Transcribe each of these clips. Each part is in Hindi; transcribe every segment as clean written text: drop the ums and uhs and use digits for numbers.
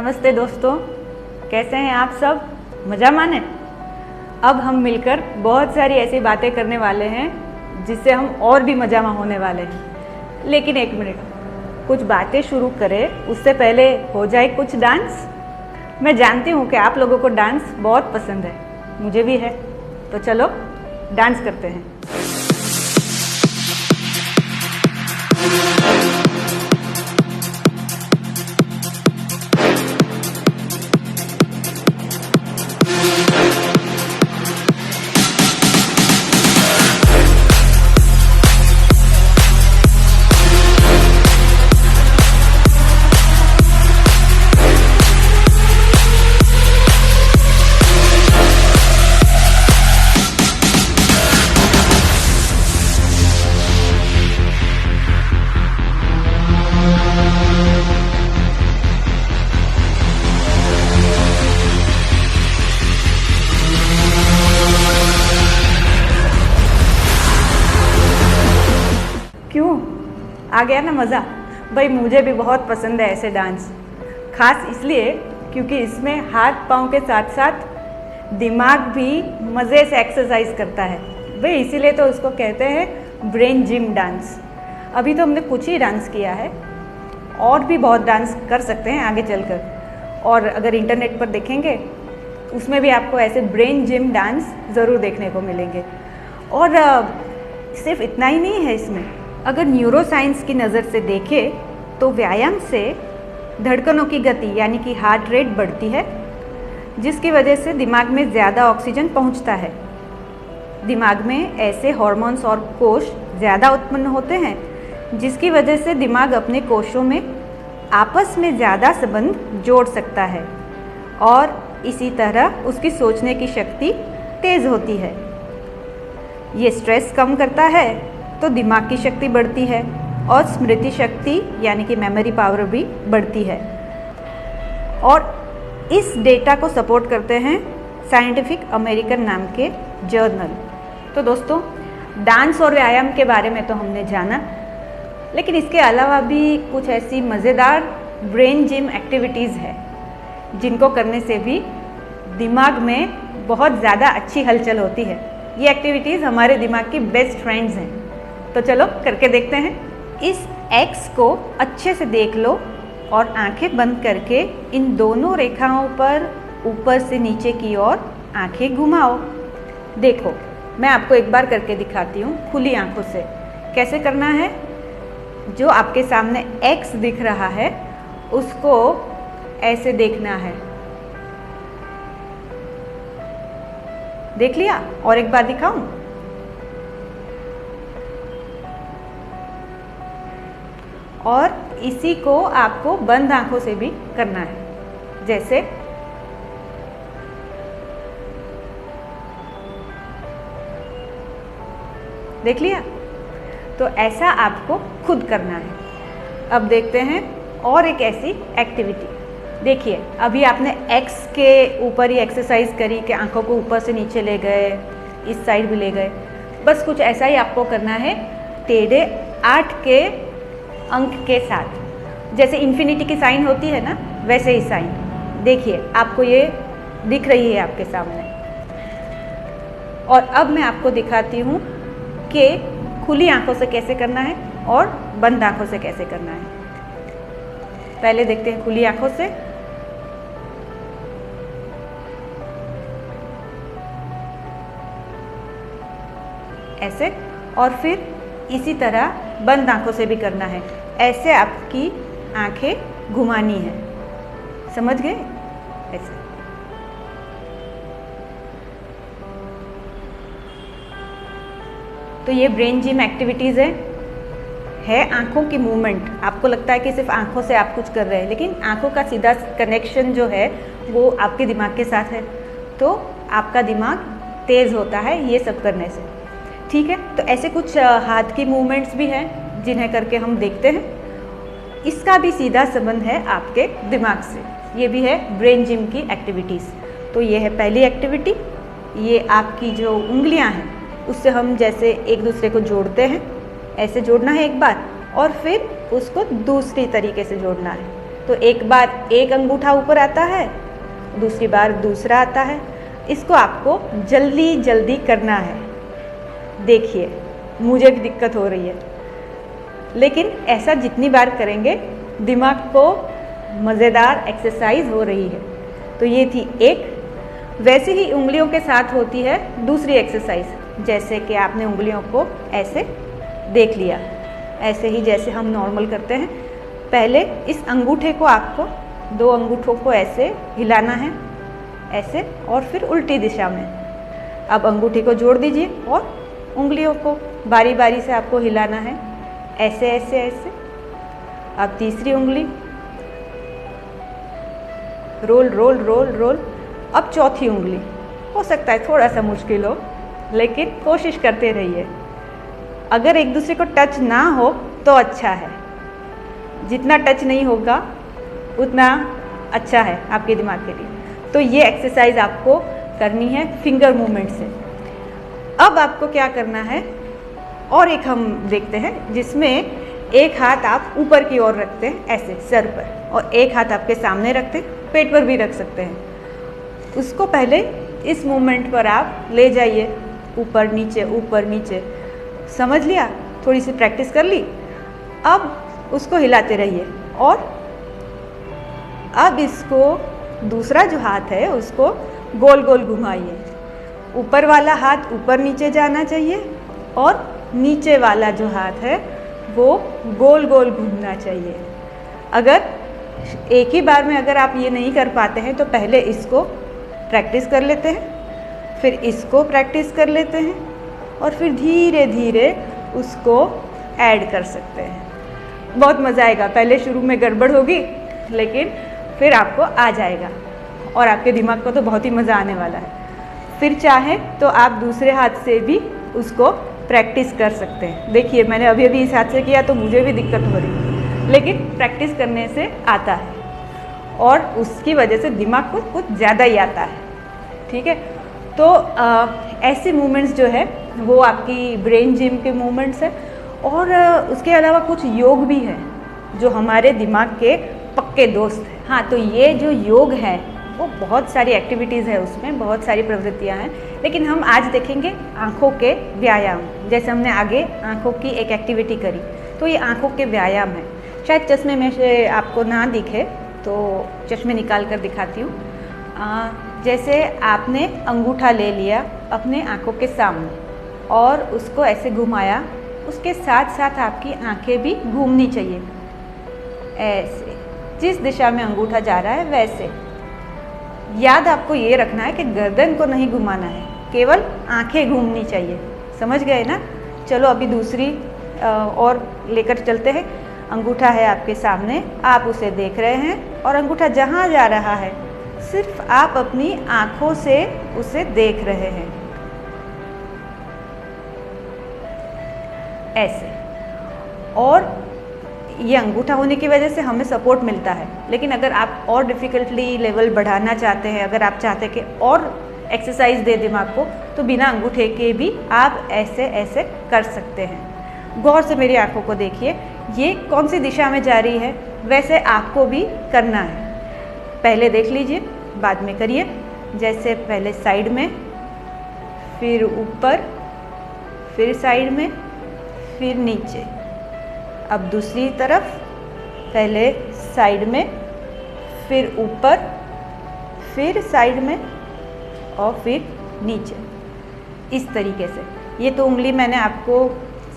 नमस्ते दोस्तों, कैसे हैं आप सब? मज़ा माने। अब हम मिलकर बहुत सारी ऐसी बातें करने वाले हैं जिससे हम और भी मज़ा होने वाले हैं। लेकिन एक मिनट, कुछ बातें शुरू करें उससे पहले हो जाए कुछ डांस। मैं जानती हूँ कि आप लोगों को डांस बहुत पसंद है, मुझे भी है। तो चलो डांस करते हैं। क्यों आ गया ना मज़ा? भाई मुझे भी बहुत पसंद है ऐसे डांस, खास इसलिए क्योंकि इसमें हाथ पाँव के साथ साथ दिमाग भी मज़े से एक्सरसाइज करता है। भाई इसीलिए तो उसको कहते हैं ब्रेन जिम डांस। अभी तो हमने कुछ ही डांस किया है, और भी बहुत डांस कर सकते हैं आगे चलकर। और अगर इंटरनेट पर देखेंगे उसमें भी आपको ऐसे ब्रेन जिम डांस ज़रूर देखने को मिलेंगे। और सिर्फ इतना ही नहीं है इसमें, अगर न्यूरो साइंस की नज़र से देखें तो व्यायाम से धड़कनों की गति यानी कि हार्ट रेट बढ़ती है, जिसकी वजह से दिमाग में ज़्यादा ऑक्सीजन पहुंचता है। दिमाग में ऐसे हार्मोन्स और कोश ज़्यादा उत्पन्न होते हैं, जिसकी वजह से दिमाग अपने कोशों में आपस में ज़्यादा संबंध जोड़ सकता है और इसी तरह उसकी सोचने की शक्ति तेज़ होती है। ये स्ट्रेस कम करता है तो दिमाग की शक्ति बढ़ती है और स्मृति शक्ति यानी कि मेमोरी पावर भी बढ़ती है। और इस डेटा को सपोर्ट करते हैं साइंटिफिक अमेरिकन नाम के जर्नल। तो दोस्तों, डांस और व्यायाम के बारे में तो हमने जाना, लेकिन इसके अलावा भी कुछ ऐसी मज़ेदार ब्रेन जिम एक्टिविटीज़ है जिनको करने से भी दिमाग में बहुत ज़्यादा अच्छी हलचल होती है। ये एक्टिविटीज़ हमारे दिमाग की बेस्ट फ्रेंड्स हैं। तो चलो करके देखते हैं। इस एक्स को अच्छे से देख लो और आंखें बंद करके इन दोनों रेखाओं पर ऊपर से नीचे की ओर आंखें घुमाओ। देखो, मैं आपको एक बार करके दिखाती हूँ खुली आंखों से। कैसे करना है? जो आपके सामने एक्स दिख रहा है उसको ऐसे देखना है। देख लिया? और एक बार दिखाऊं? और इसी को आपको बंद आंखों से भी करना है। जैसे देख लिया? तो ऐसा आपको खुद करना है। अब देखते हैं और एक ऐसी एक्टिविटी। देखिए, अभी आपने एक्स के ऊपर ही एक्सरसाइज करी कि आंखों को ऊपर से नीचे ले गए, इस साइड भी ले गए। बस कुछ ऐसा ही आपको करना है टेढ़े 8 के अंक के साथ। जैसे इन्फिनिटी की साइन होती है ना, वैसे ही साइन। देखिए, आपको ये दिख रही है आपके सामने। और अब मैं आपको दिखाती हूँ कि खुली आंखों से कैसे करना है और बंद आंखों से कैसे करना है। पहले देखते हैं खुली आंखों से। ऐसे, और फिर इसी तरह बंद आंखों से भी करना है। ऐसे आपकी आंखें घुमानी है, समझ गए? ऐसे। तो ये ब्रेन जिम एक्टिविटीज़ है आंखों की मूवमेंट। आपको लगता है कि सिर्फ आंखों से आप कुछ कर रहे हैं, लेकिन आंखों का सीधा कनेक्शन जो है वो आपके दिमाग के साथ है। तो आपका दिमाग तेज़ होता है ये सब करने से। ठीक है, तो ऐसे कुछ हाथ की मूवमेंट्स भी हैं जिन्हें करके हम देखते हैं। इसका भी सीधा संबंध है आपके दिमाग से। ये भी है ब्रेन जिम की एक्टिविटीज़। तो ये है पहली एक्टिविटी। ये आपकी जो उंगलियां हैं उससे हम जैसे एक दूसरे को जोड़ते हैं, ऐसे जोड़ना है एक बार, और फिर उसको दूसरी तरीके से जोड़ना है। तो एक बार एक अंगूठा ऊपर आता है, दूसरी बार दूसरा आता है। इसको आपको जल्दी जल्दी करना है। देखिए मुझे भी दिक्कत हो रही है, लेकिन ऐसा जितनी बार करेंगे दिमाग को मज़ेदार एक्सरसाइज हो रही है। तो ये थी एक। वैसे ही उंगलियों के साथ होती है दूसरी एक्सरसाइज। जैसे कि आपने उंगलियों को ऐसे देख लिया, ऐसे ही जैसे हम नॉर्मल करते हैं। पहले इस अंगूठे को आपको, दो अंगूठों को ऐसे हिलाना है, ऐसे, और फिर उल्टी दिशा में। अब अंगूठे को जोड़ दीजिए और उंगलियों को बारी बारी से आपको हिलाना है, ऐसे ऐसे ऐसे। अब तीसरी उंगली, रोल रोल रोल रोल। अब चौथी उंगली। हो सकता है थोड़ा सा मुश्किल हो, लेकिन कोशिश करते रहिए। अगर एक दूसरे को टच ना हो तो अच्छा है, जितना टच नहीं होगा उतना अच्छा है आपके दिमाग के लिए। तो ये एक्सरसाइज आपको करनी है फिंगर मूवमेंट से। अब आपको क्या करना है, और एक हम देखते हैं जिसमें एक हाथ आप ऊपर की ओर रखते हैं ऐसे सर पर, और एक हाथ आपके सामने रखते हैं, पेट पर भी रख सकते हैं। उसको पहले इस मूवमेंट पर आप ले जाइए, ऊपर नीचे ऊपर नीचे। समझ लिया? थोड़ी सी प्रैक्टिस कर ली। अब उसको हिलाते रहिए, और अब इसको दूसरा जो हाथ है उसको गोल गोल घुमाइए। ऊपर वाला हाथ ऊपर नीचे जाना चाहिए, और नीचे वाला जो हाथ है वो गोल गोल घूमना चाहिए। अगर एक ही बार में अगर आप ये नहीं कर पाते हैं तो पहले इसको प्रैक्टिस कर लेते हैं, फिर इसको प्रैक्टिस कर लेते हैं, और फिर धीरे धीरे उसको ऐड कर सकते हैं। बहुत मज़ा आएगा। पहले शुरू में गड़बड़ होगी, लेकिन फिर आपको आ जाएगा, और आपके दिमाग को तो बहुत ही मज़ा आने वाला है। फिर चाहे तो आप दूसरे हाथ से भी उसको प्रैक्टिस कर सकते हैं। देखिए मैंने अभी अभी इस हाथ से किया तो मुझे भी दिक्कत हो रही है, लेकिन प्रैक्टिस करने से आता है, और उसकी वजह से दिमाग को कुछ ज़्यादा ही आता है। ठीक है? तो ऐसे मूवमेंट्स जो है वो आपकी ब्रेन जिम के मूवमेंट्स हैं, और उसके अलावा कुछ योग भी हैं जो हमारे दिमाग के पक्के दोस्त हैं। हाँ, तो ये जो योग है वो बहुत सारी एक्टिविटीज़ है, उसमें बहुत सारी प्रवृत्तियाँ हैं, लेकिन हम आज देखेंगे आँखों के व्यायाम। जैसे हमने आगे आँखों की एक एक्टिविटी करी, तो ये आँखों के व्यायाम है। शायद चश्मे में से आपको ना दिखे तो चश्मे निकाल कर दिखाती हूँ। जैसे आपने अंगूठा ले लिया अपने आँखों के सामने और उसको ऐसे घुमाया, उसके साथ साथ आपकी आँखें भी घूमनी चाहिए, ऐसे जिस दिशा में अंगूठा जा रहा है वैसे। याद आपको ये रखना है कि गर्दन को नहीं घुमाना है, केवल आंखें घूमनी चाहिए। समझ गए ना? चलो अभी दूसरी और लेकर चलते हैं। अंगूठा है आपके सामने, आप उसे देख रहे हैं, और अंगूठा जहाँ जा रहा है सिर्फ आप अपनी आँखों से उसे देख रहे हैं, ऐसे। और ये अंगूठा होने की वजह से हमें सपोर्ट मिलता है, लेकिन अगर आप और डिफ़िकल्टली लेवल बढ़ाना चाहते हैं, अगर आप चाहते हैं कि और एक्सरसाइज दे दिमाग को, तो बिना अंगूठे के भी आप ऐसे ऐसे कर सकते हैं। गौर से मेरी आंखों को देखिए, ये कौन सी दिशा में जा रही है, वैसे आपको भी करना है। पहले देख लीजिए, बाद में करिए। जैसे पहले साइड में, फिर ऊपर, फिर साइड में, फिर नीचे। अब दूसरी तरफ, पहले साइड में, फिर ऊपर, फिर साइड में, और फिर नीचे, इस तरीके से। ये तो उंगली मैंने आपको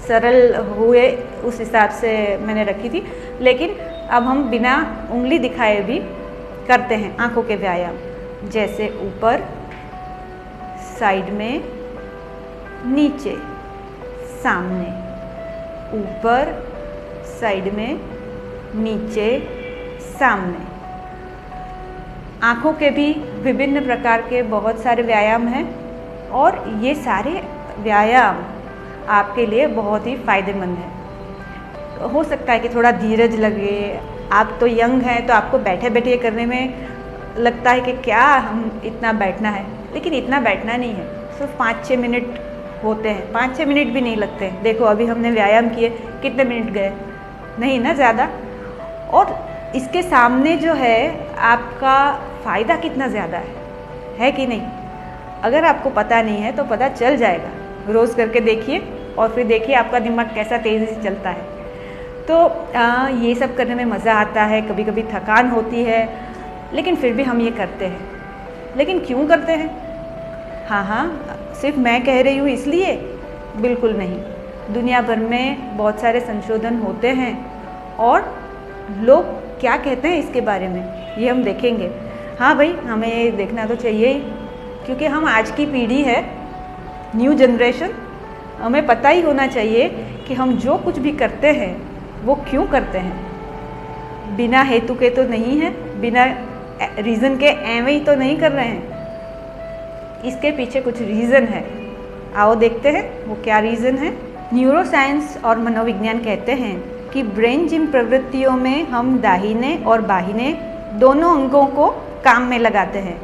सरल हुए उस हिसाब से मैंने रखी थी, लेकिन अब हम बिना उंगली दिखाए भी करते हैं आँखों के व्यायाम। जैसे ऊपर, साइड में, नीचे, सामने, ऊपर, साइड में, नीचे, सामने। आँखों के भी विभिन्न प्रकार के बहुत सारे व्यायाम हैं, और ये सारे व्यायाम आपके लिए बहुत ही फ़ायदेमंद हैं। हो सकता है कि थोड़ा धीरज लगे, आप तो यंग हैं तो आपको बैठे बैठे करने में लगता है कि क्या हम इतना बैठना है, लेकिन इतना बैठना नहीं है। सिर्फ 5-6 मिनट होते हैं, 5-6 मिनट भी नहीं लगते हैं। देखो अभी हमने व्यायाम किए, कितने मिनट गए? नहीं ना ज़्यादा। और इसके सामने जो है आपका फ़ायदा कितना ज़्यादा है कि नहीं? अगर आपको पता नहीं है तो पता चल जाएगा, रोज़ करके देखिए और फिर देखिए आपका दिमाग कैसा तेज़ी से चलता है। तो ये सब करने में मज़ा आता है, कभी कभी थकान होती है, लेकिन फिर भी हम ये करते हैं। लेकिन क्यों करते हैं? हाँ, सिर्फ मैं कह रही हूँ इसलिए? बिल्कुल नहीं। दुनिया भर में बहुत सारे संशोधन होते हैं और लोग क्या कहते हैं इसके बारे में, ये हम देखेंगे। हाँ भाई, हमें ये देखना तो चाहिए ही, क्योंकि हम आज की पीढ़ी है, न्यू जनरेशन। हमें पता ही होना चाहिए कि हम जो कुछ भी करते हैं वो क्यों करते हैं। बिना हेतु के तो नहीं है, बिना रीज़न के एवं ही तो नहीं कर रहे हैं। इसके पीछे कुछ रीज़न है। आओ देखते हैं वो क्या रीज़न है। न्यूरोसाइंस और मनोविज्ञान कहते हैं कि ब्रेन जिन प्रवृत्तियों में हम दाहिने और बाहिने दोनों अंगों को काम में लगाते हैं,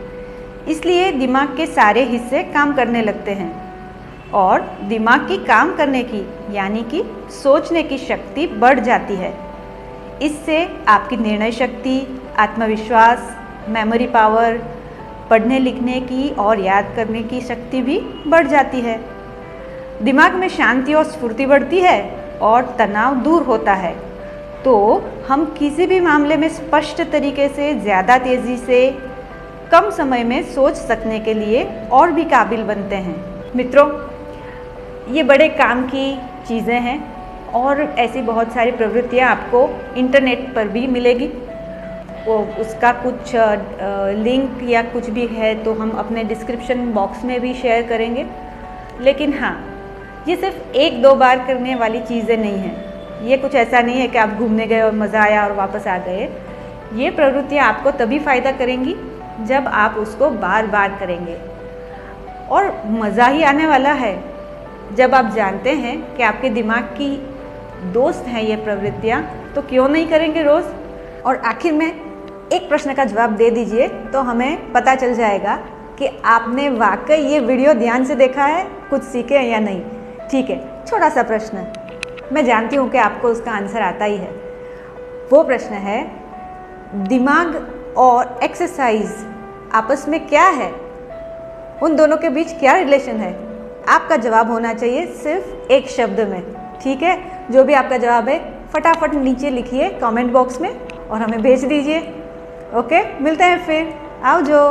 इसलिए दिमाग के सारे हिस्से काम करने लगते हैं और दिमाग की काम करने की यानी कि सोचने की शक्ति बढ़ जाती है। इससे आपकी निर्णय शक्ति, आत्मविश्वास, मेमोरी पावर, पढ़ने लिखने की और याद करने की शक्ति भी बढ़ जाती है। दिमाग में शांति और स्फूर्ति बढ़ती है और तनाव दूर होता है, तो हम किसी भी मामले में स्पष्ट तरीके से, ज़्यादा तेज़ी से, कम समय में सोच सकने के लिए और भी काबिल बनते हैं। मित्रों, ये बड़े काम की चीज़ें हैं और ऐसी बहुत सारी प्रवृत्तियाँ आपको इंटरनेट पर भी मिलेगी। वो उसका कुछ लिंक या कुछ भी है तो हम अपने डिस्क्रिप्शन बॉक्स में भी शेयर करेंगे। लेकिन हाँ, ये सिर्फ एक दो बार करने वाली चीज़ें नहीं हैं। ये कुछ ऐसा नहीं है कि आप घूमने गए और मज़ा आया और वापस आ गए। ये प्रवृत्तियाँ आपको तभी फ़ायदा करेंगी जब आप उसको बार बार करेंगे, और मज़ा ही आने वाला है जब आप जानते हैं कि आपके दिमाग की दोस्त हैं ये प्रवृत्तियाँ, तो क्यों नहीं करेंगे रोज़। और आखिर में एक प्रश्न का जवाब दे दीजिए तो हमें पता चल जाएगा कि आपने वाकई ये वीडियो ध्यान से देखा है, कुछ सीखे या नहीं। ठीक है, छोटा सा प्रश्न, मैं जानती हूँ कि आपको उसका आंसर आता ही है। वो प्रश्न है, दिमाग और एक्सरसाइज आपस में क्या है? उन दोनों के बीच क्या रिलेशन है? आपका जवाब होना चाहिए सिर्फ एक शब्द में। ठीक है, जो भी आपका जवाब है फटाफट नीचे लिखिए कमेंट बॉक्स में और हमें भेज दीजिए। ओके, मिलते हैं फिर। आओ जो।